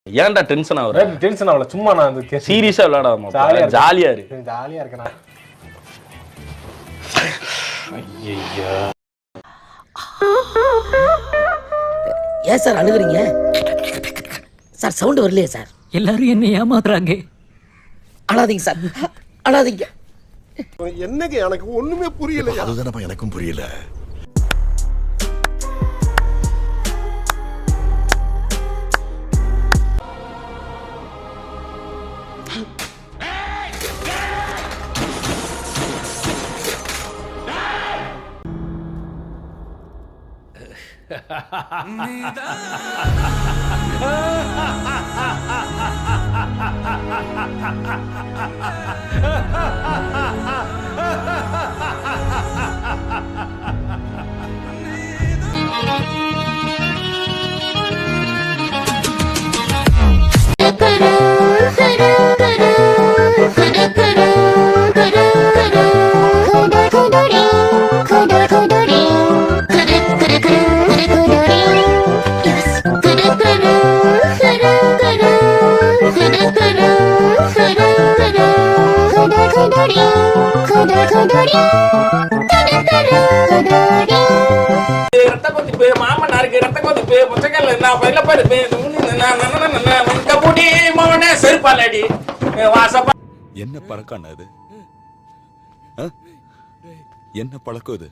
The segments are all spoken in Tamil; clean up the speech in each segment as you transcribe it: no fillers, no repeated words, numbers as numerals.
ஏன்டா டென்ஷன் ஆகுற? டென்ஷன் ஆகல, சும்மா நான் சீரியஸா விளையாடாம ஜாலியா இருக்கு. ஜாலியா இருக்கேன். ஐயா ஏன் சார் அழுகுறீங்க சார்? சவுண்ட் வரலையே சார். எல்லாரும் என்ன ஏமாத்துறாங்க. அழாதீங்க சார், அழாதீங்க. என்னங்க எனக்கு ஒண்ணுமே புரியல. அதுதானப்பா எனக்கும் புரியல. மாமனாருக்கு ரத்த கொதிப்பு முச்சக்கல்ல நான் பயில பருப்பு செருப்பாலடி வாசப்பா. என்ன பழக்கம் அது? என்ன பழக்கம் இது?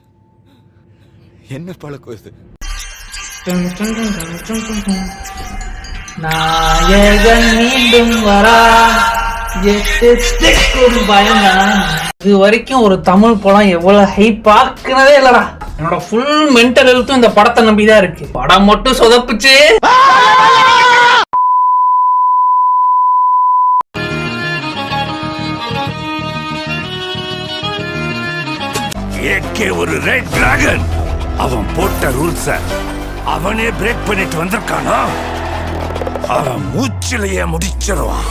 என்ன பழக்கம் இது? நாயகன் மீண்டும் வரா, இது வரைக்கும் ஒரு தமிழ் படம் எவ்வளவு ஹைப் ஆக்குனதே இல்லடா. என்னோட ஃபுல் மென்டல் ஹெல்த்தும் இந்த படத்தை நம்பிதான் இருக்கு. படம் மட்டும் சொதப்புச்சு. ஏகே ஒரு ரெட் டிராகன். அவன் போட்ட ரூல்ஸ அவனே பிரேக் பண்ணிட்டு வந்திருக்கானா? அவன் மூச்சிலேயே முடிச்சிருவான்.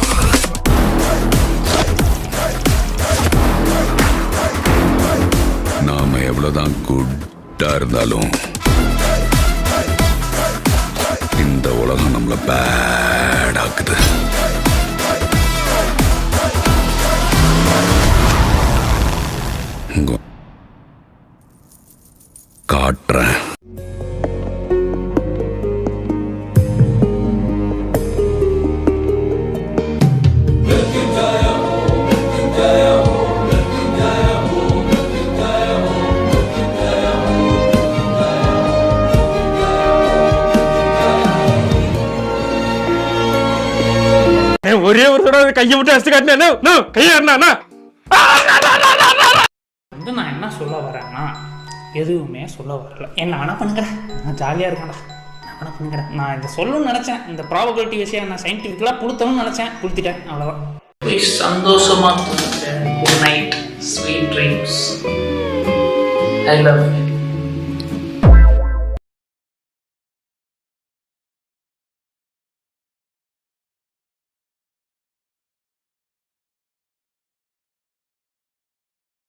நாம எவ்வளவுதான் குட்டா இருந்தாலும் இந்த உலகம் நம்மள பேட் ஆக்குது. காட்டுறேன். ஒரே ஒரு தடவை கையை விட்டு அடிச்சு காட்டினா கையாடினா நான் என்ன சொல்ல வரேன்னா எதுவுமே சொல்ல வரல. என்ன வேணா பண்ணுங்கிறேன், நான் ஜாலியாக இருக்கேன்டா. நான் வேணா பண்ணுங்கிறேன். நான் இதை சொல்லணும்னு நினச்சேன். இந்த ப்ராபபிலிட்டி விஷயம் நான் சயின்டிஃபிக்கலாக புடுத்தணும்னு நினச்சேன், புடுத்திட்டேன். அவ்வளோதான். சந்தோஷமாக good night, sweet dreams. I love you.